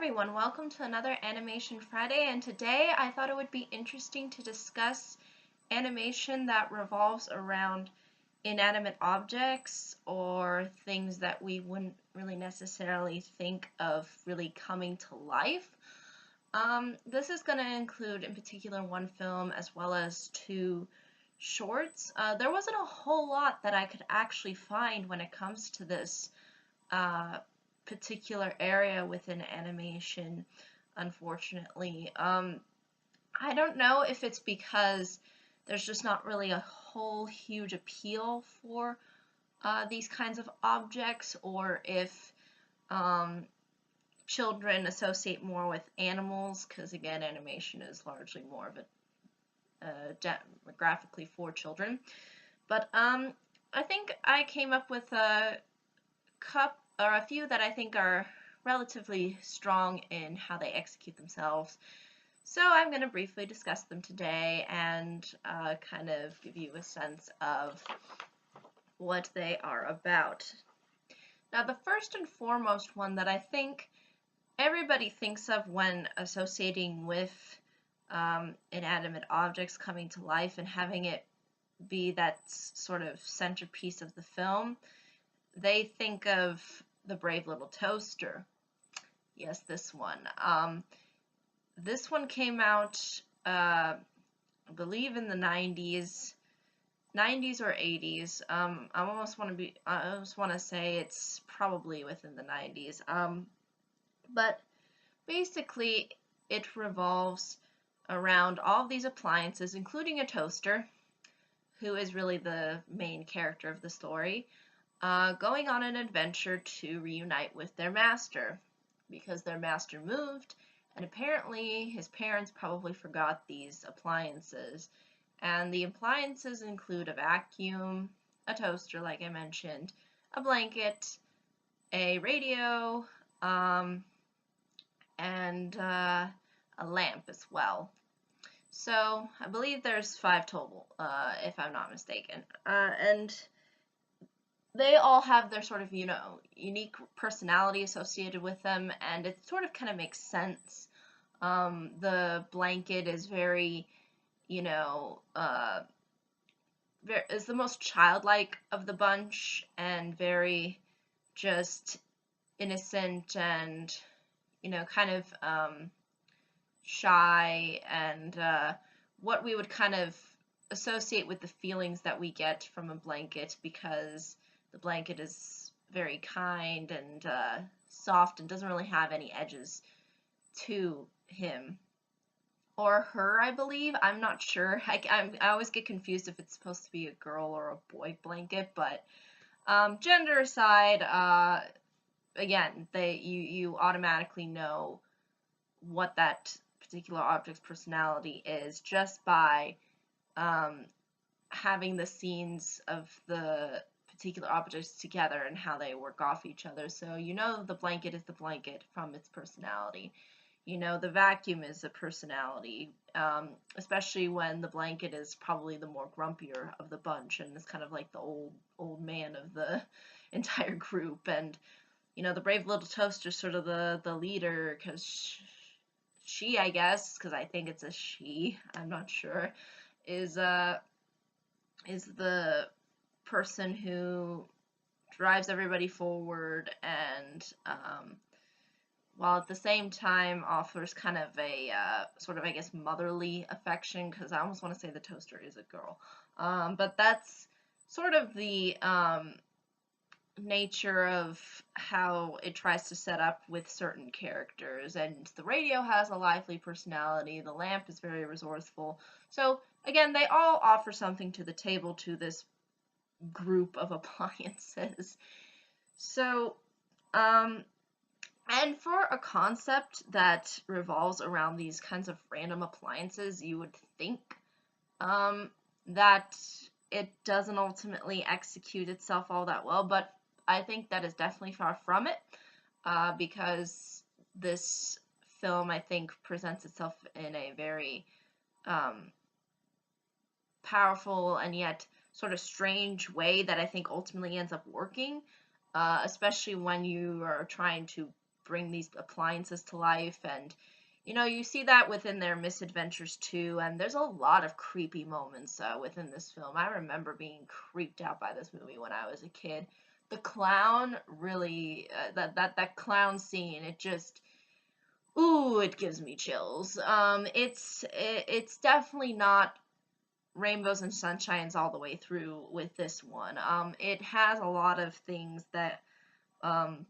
everyone, welcome to another Animation Friday, and today I thought it would be interesting to discuss animation that revolves around inanimate objects or things that we wouldn't really necessarily think of really coming to life. This is going to include in particular one film as well as two shorts. There wasn't a whole lot that I could actually find when it comes to this particular area within animation, unfortunately. I don't know if it's because there's just not really a whole huge appeal for these kinds of objects, or if children associate more with animals, because again, animation is largely more of a demographically for children. But I think I came up with a few that I think are relatively strong in how they execute themselves. So I'm going to briefly discuss them today and kind of give you a sense of what they are about. Now, the first and foremost one that I think everybody thinks of when associating with inanimate objects coming to life and having it be that sort of centerpiece of the film, they think of the Brave Little Toaster. Yes, this one. This one came out, I believe, in the 90s or 80s. I almost want to say it's probably within the 90s. But basically, it revolves around all of these appliances, including a toaster, who is really the main character of the story, going on an adventure to reunite with their master, because their master moved, and apparently his parents probably forgot these appliances. And the appliances include a vacuum, a toaster, like I mentioned, a blanket, a radio, and a lamp as well. So I believe there's 5 total, if I'm not mistaken. And they all have their sort of, unique personality associated with them, and it sort of kind of makes sense. The blanket is very, is the most childlike of the bunch, and very just innocent and, kind of shy, and what we would kind of associate with the feelings that we get from a blanket, because the blanket is very kind and soft and doesn't really have any edges to him. Or her, I believe. I'm not sure. I always get confused if it's supposed to be a girl or a boy blanket, but gender aside, again, you automatically know what that particular object's personality is just by having the scenes of the particular objects together and how they work off each other. So the blanket is the blanket from its personality. The vacuum is a personality, especially when the blanket is probably the more grumpier of the bunch and is kind of like the old man of the entire group. And the Brave Little Toaster is sort of the leader, because she, I guess, because I think it's a she, I'm not sure, is the person who drives everybody forward, and while at the same time offers kind of a sort of, I guess, motherly affection, because I almost want to say the toaster is a girl. But that's sort of the nature of how it tries to set up with certain characters. And the radio has a lively personality, the lamp is very resourceful. So again, they all offer something to the table to this group of appliances. So and for a concept that revolves around these kinds of random appliances, you would think that it doesn't ultimately execute itself all that well, but I think that is definitely far from it, because this film, I think, presents itself in a very powerful and yet sort of strange way that I think ultimately ends up working, especially when you are trying to bring these appliances to life. And you see that within their misadventures too, and there's a lot of creepy moments within this film. I remember being creeped out by this movie when I was a kid. The clown really, that clown scene, it just, ooh, it gives me chills. It's definitely not rainbows and sunshines all the way through with this one. It has a lot of things um,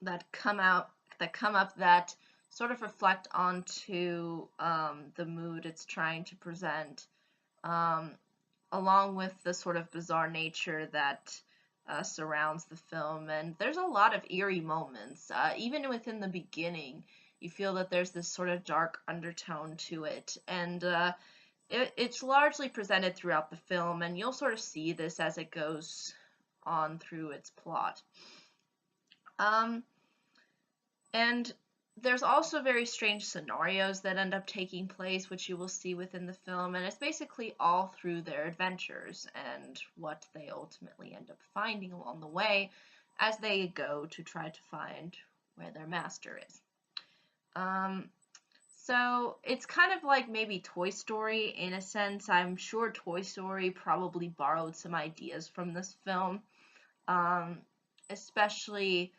that come up that sort of reflect onto the mood it's trying to present, um, along with the sort of bizarre nature that surrounds the film. And there's a lot of eerie moments. Even within the beginning, you feel that there's this sort of dark undertone to it. And it's largely presented throughout the film, and you'll sort of see this as it goes on through its plot. And there's also very strange scenarios that end up taking place, which you will see within the film, and it's basically all through their adventures and what they ultimately end up finding along the way as they go to try to find where their master is. So it's kind of like maybe Toy Story in a sense. I'm sure Toy Story probably borrowed some ideas from this film, especially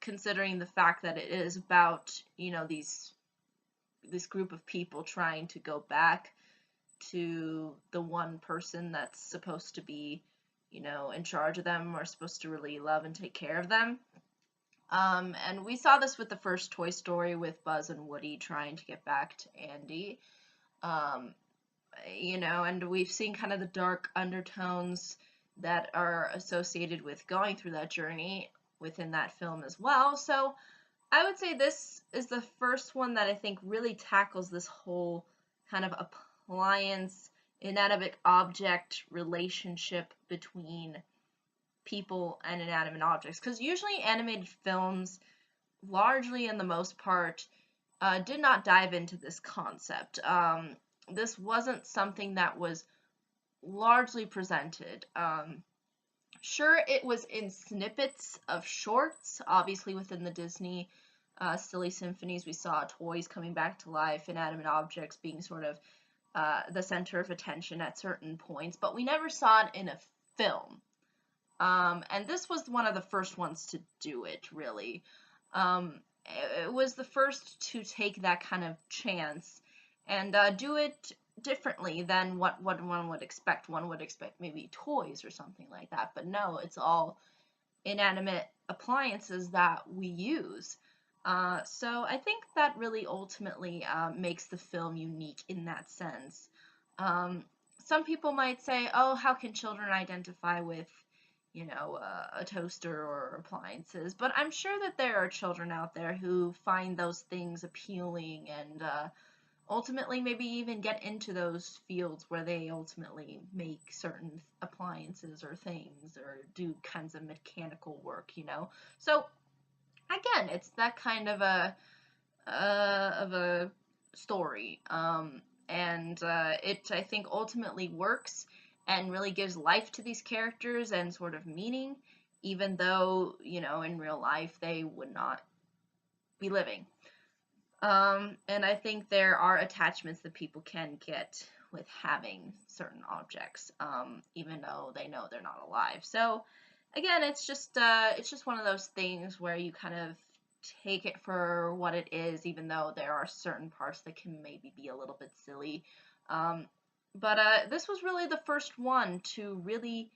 considering the fact that it is about, this group of people trying to go back to the one person that's supposed to be, in charge of them, or supposed to really love and take care of them. And we saw this with the first Toy Story with Buzz and Woody trying to get back to Andy. And we've seen kind of the dark undertones that are associated with going through that journey within that film as well. So I would say this is the first one that I think really tackles this whole kind of appliance, inanimate object relationship between people and inanimate objects. Because usually animated films, largely in the most part, did not dive into this concept. This wasn't something that was largely presented. Sure, it was in snippets of shorts, obviously within the Disney Silly Symphonies, we saw toys coming back to life, inanimate objects being sort of the center of attention at certain points, but we never saw it in a film. And this was one of the first ones to do it, really. It was the first to take that kind of chance and do it differently than what one would expect. One would expect maybe toys or something like that, but no, it's all inanimate appliances that we use. So I think that really ultimately makes the film unique in that sense. Some people might say, oh, how can children identify with, a toaster or appliances? But I'm sure that there are children out there who find those things appealing and ultimately maybe even get into those fields where they ultimately make certain appliances or things or do kinds of mechanical work, So again, it's that kind of a story, and it, I think, ultimately works and really gives life to these characters and sort of meaning, even though, in real life they would not be living. And I think there are attachments that people can get with having certain objects, even though they know they're not alive. So again, it's just one of those things where you kind of take it for what it is, even though there are certain parts that can maybe be a little bit silly. But this was really the first one to really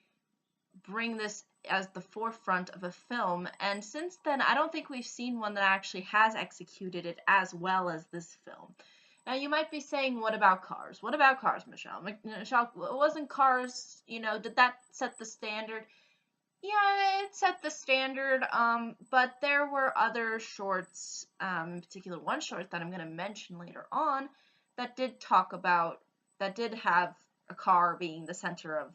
bring this as the forefront of a film, and since then I don't think we've seen one that actually has executed it as well as this film. Now you might be saying, what about Cars? What about Cars, Michelle? Michelle, wasn't Cars, did that set the standard? Yeah, it set the standard, but there were other shorts, in particular one short that I'm going to mention later on, that did have a car being the center of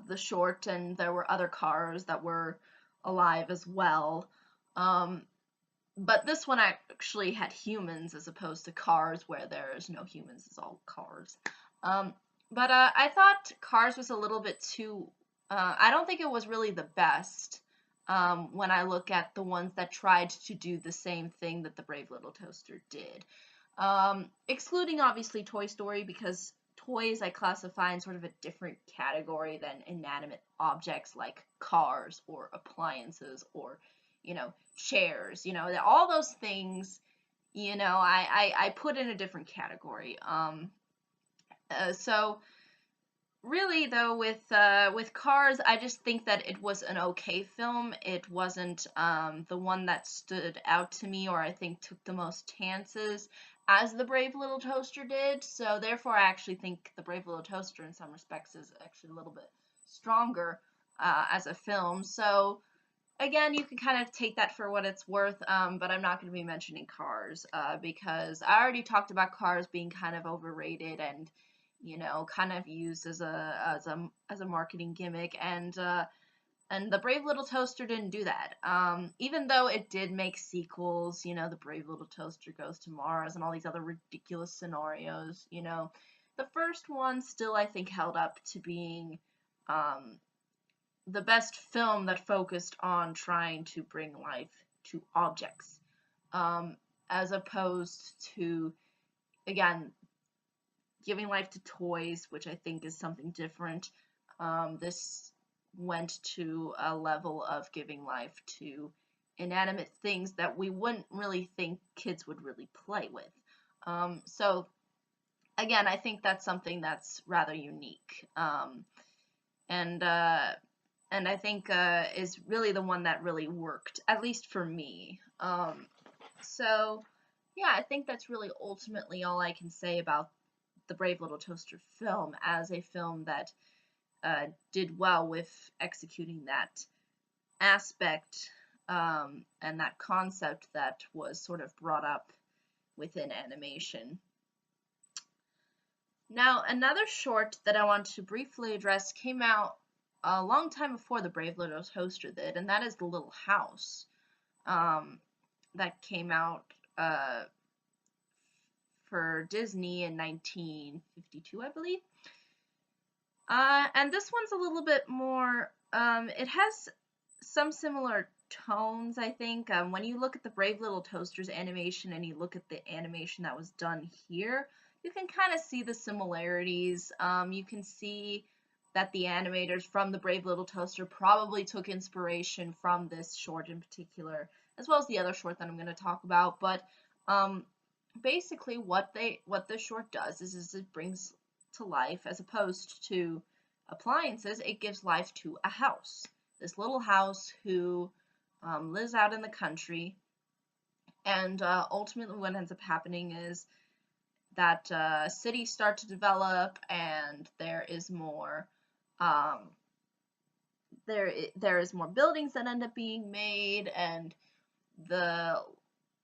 the short, and there were other cars that were alive as well. But this one actually had humans as opposed to Cars, where there's no humans, it's all cars. But I thought Cars was a little bit too, I don't think it was really the best when I look at the ones that tried to do the same thing that the Brave Little Toaster did. Excluding obviously Toy Story, because toys I classify in sort of a different category than inanimate objects like cars or appliances or, chairs. All those things, I put in a different category. So really though, with Cars, I just think that it was an okay film. It wasn't the one that stood out to me, or I think took the most chances as the Brave Little Toaster did. So therefore I actually think the Brave Little Toaster in some respects is actually a little bit stronger as a film. So again, you can kind of take that for what it's worth, but I'm not going to be mentioning Cars because I already talked about Cars being kind of overrated and, kind of used as a marketing gimmick, and the Brave Little Toaster didn't do that. Even though it did make sequels, the Brave Little Toaster Goes to Mars and all these other ridiculous scenarios, the first one still I think held up to being the best film that focused on trying to bring life to objects, as opposed to, again, giving life to toys, which I think is something different. This went to a level of giving life to inanimate things that we wouldn't really think kids would really play with. So again, I think that's something that's rather unique. And I think is really the one that really worked, at least for me. So yeah, I think that's really ultimately all I can say about the Brave Little Toaster film, as a film that did well with executing that aspect and that concept that was sort of brought up within animation. Now, another short that I want to briefly address came out a long time before the Brave Little Toaster did, and that is The Little House. That came out for Disney in 1952, I believe. And this one's a little bit more, it has some similar tones, I think. When you look at the Brave Little Toaster's animation and you look at the animation that was done here, you can kind of see the similarities. You can see that the animators from the Brave Little Toaster probably took inspiration from this short in particular, as well as the other short that I'm going to talk about. But basically, what this short does is it brings to life, as opposed to appliances, it gives life to a house. This little house who lives out in the country, and ultimately what ends up happening is that cities start to develop, and there is more there is more buildings that end up being made, and the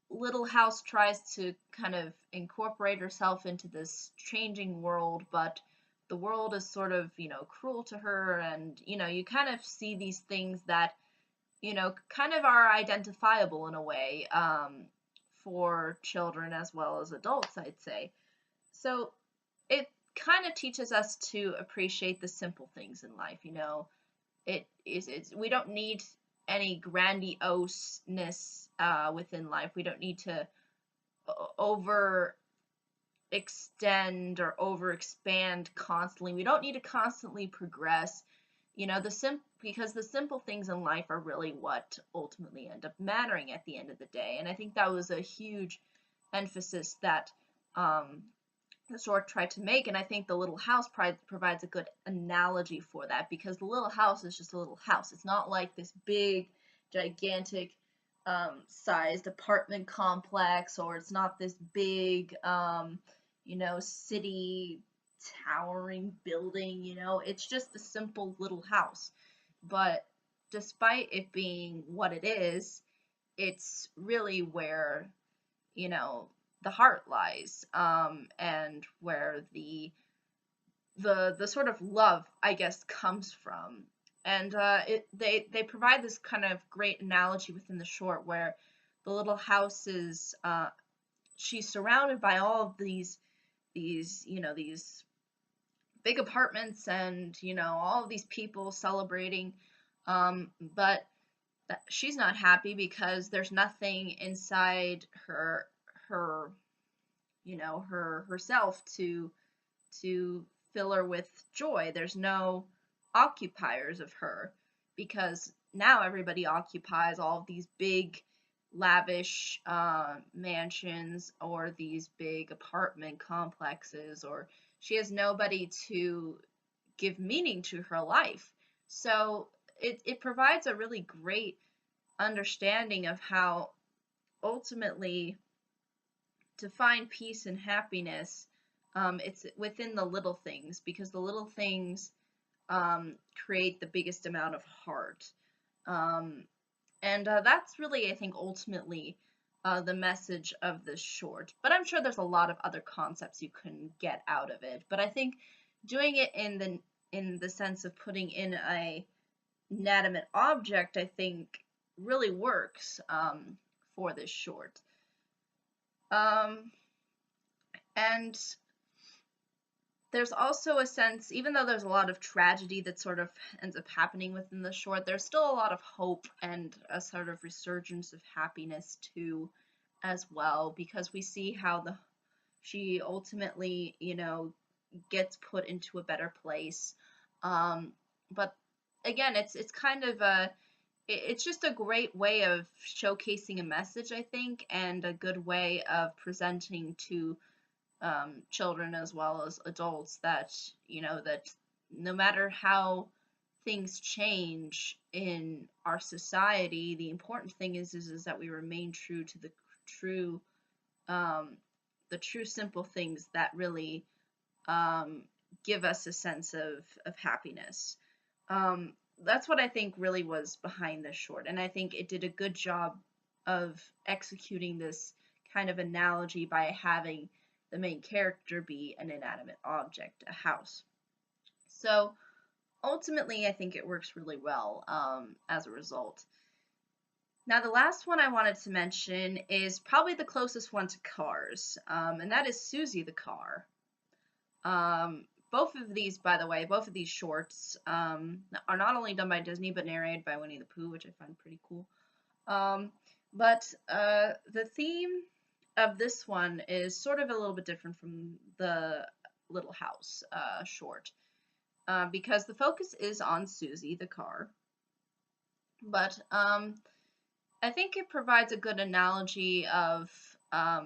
little house tries to kind of incorporate herself into this changing world, but the world is sort of, cruel to her, and, you kind of see these things that, kind of are identifiable in a way for children as well as adults, I'd say. So it kind of teaches us to appreciate the simple things in life, we don't need any grandioseness within life. We don't need to over extend or over expand constantly. We don't need to constantly progress. Because the simple things in life are really what ultimately end up mattering at the end of the day. And I think that was a huge emphasis that the short tried to make, and I think the little house provides a good analogy for that, because the little house is just a little house. It's not like this big, gigantic sized apartment complex, or it's not this big, city towering building, it's just a simple little house. But despite it being what it is, it's really where, the heart lies, and where the sort of love, I guess, comes from. And they provide this kind of great analogy within the short, where the little house is she's surrounded by all of these big apartments, and all of these people celebrating, but that she's not happy because there's nothing inside her herself to fill her with joy. There's no occupiers of her because now everybody occupies all of these big lavish mansions or these big apartment complexes, or she has nobody to give meaning to her life. So it provides a really great understanding of how ultimately to find peace and happiness, it's within the little things, because the little things create the biggest amount of heart. Um, and that's really, I think, ultimately the message of this short. But I'm sure there's a lot of other concepts you can get out of it. But I think doing it in the sense of putting in a inanimate object, I think, really works for this short. Um, and there's also a sense, even though there's a lot of tragedy that sort of ends up happening within the short, there's still a lot of hope and a sort of resurgence of happiness too, as well, because we see how she ultimately, gets put into a better place. But again, it's kind of it's just a great way of showcasing a message, I think, and a good way of presenting to children as well as adults that that no matter how things change in our society, the important thing is that we remain true to true um, the true simple things that really give us a sense of happiness. That's what I think really was behind this short, and I think it did a good job of executing this kind of analogy by having the main character be an inanimate object, a house. So ultimately, I think it works really well as a result. Now, the last one I wanted to mention is probably the closest one to Cars, and that is Susie the Car. Both of these, by the way, both of these shorts are not only done by Disney, but narrated by Winnie the Pooh, which I find pretty cool. But the theme of this one is sort of a little bit different from the Little House short, because the focus is on Susie the car. But I think it provides a good analogy of a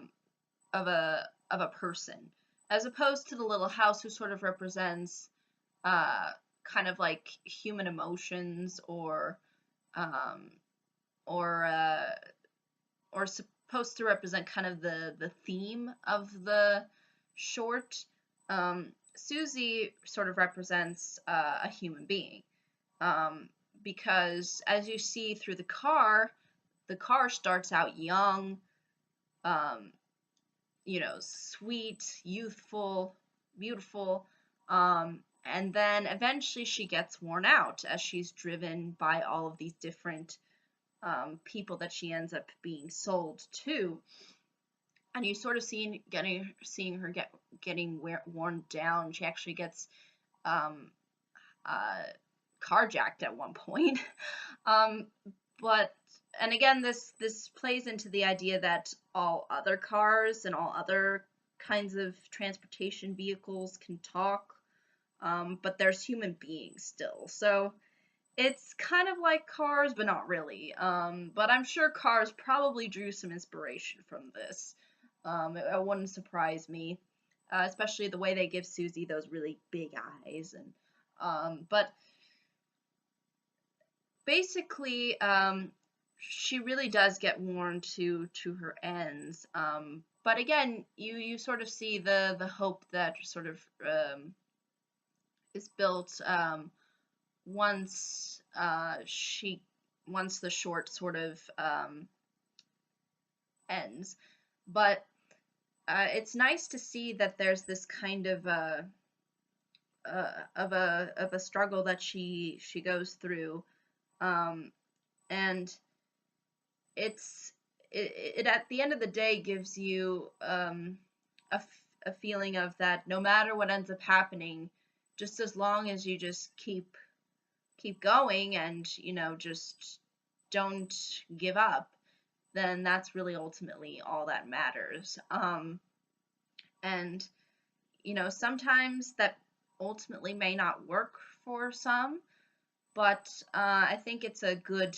person, as opposed to the Little House, who sort of represents kind of like human emotions um, or supposed to represent kind of the theme of the short. Susie sort of represents a human being, because as you see through the car starts out young, um, sweet, youthful, beautiful, and then eventually she gets worn out as she's driven by all of these different people that she ends up being sold to, and you sort of seeing her getting worn down. She actually gets um, carjacked at one point. um, but and again, this plays into the idea that all other cars and all other kinds of transportation vehicles can talk, but there's human beings still. So it's kind of like Cars, but not really. But I'm sure Cars probably drew some inspiration from this. It wouldn't surprise me, especially the way they give Susie those really big eyes. And but basically, she really does get worn to her ends. But again, you sort of see the hope that sort of is built once once the short sort of ends. But it's nice to see that there's this kind of of a struggle that she goes through, and it at the end of the day gives you a feeling of that no matter what ends up happening, just as long as you just keep going and just don't give up, then that's really ultimately all that matters. And sometimes that ultimately may not work for some, but I think it's a good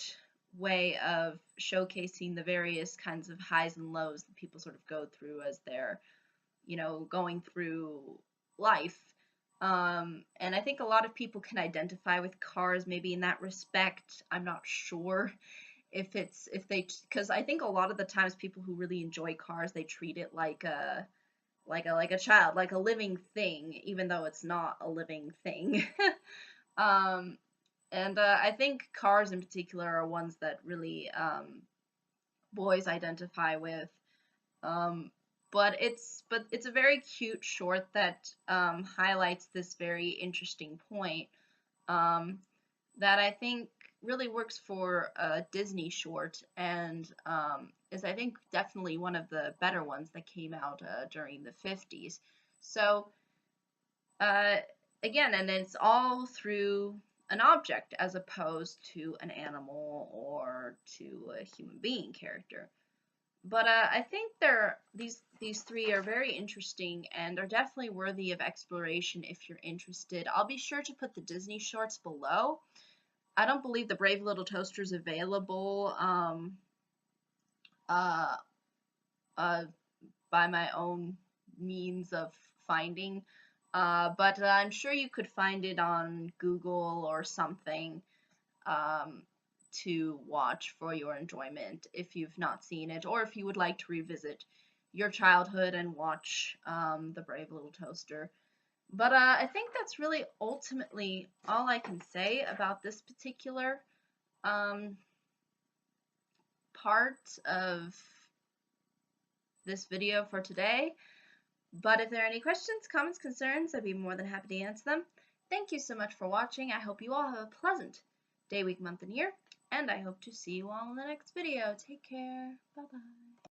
way of showcasing the various kinds of highs and lows that people sort of go through as they're, going through life. And I think a lot of people can identify with cars maybe in that respect. I'm not sure because I think a lot of the times people who really enjoy cars, they treat it like a child, like a living thing, even though it's not a living thing. um, and I think cars in particular are ones that really boys identify with. Um, but it's a very cute short that highlights this very interesting point um, that I think really works for a Disney short and is I think definitely one of the better ones that came out during the 50s. So uh, again, and it's all through an object as opposed to an animal or to a human being character. But I think these three are very interesting and are definitely worthy of exploration if you're interested. I'll be sure to put the Disney shorts below. I don't believe the Brave Little Toaster is available uh, uh, by my own means of finding, but I'm sure you could find it on Google or something um, to watch for your enjoyment if you've not seen it, or if you would like to revisit your childhood and watch The Brave Little Toaster. But I think that's really ultimately all I can say about this particular um, part of this video for today. But if there are any questions, comments, concerns, I'd be more than happy to answer them. Thank you so much for watching. I hope you all have a pleasant day, week, month, and year. And I hope to see you all in the next video. Take care. Bye-bye.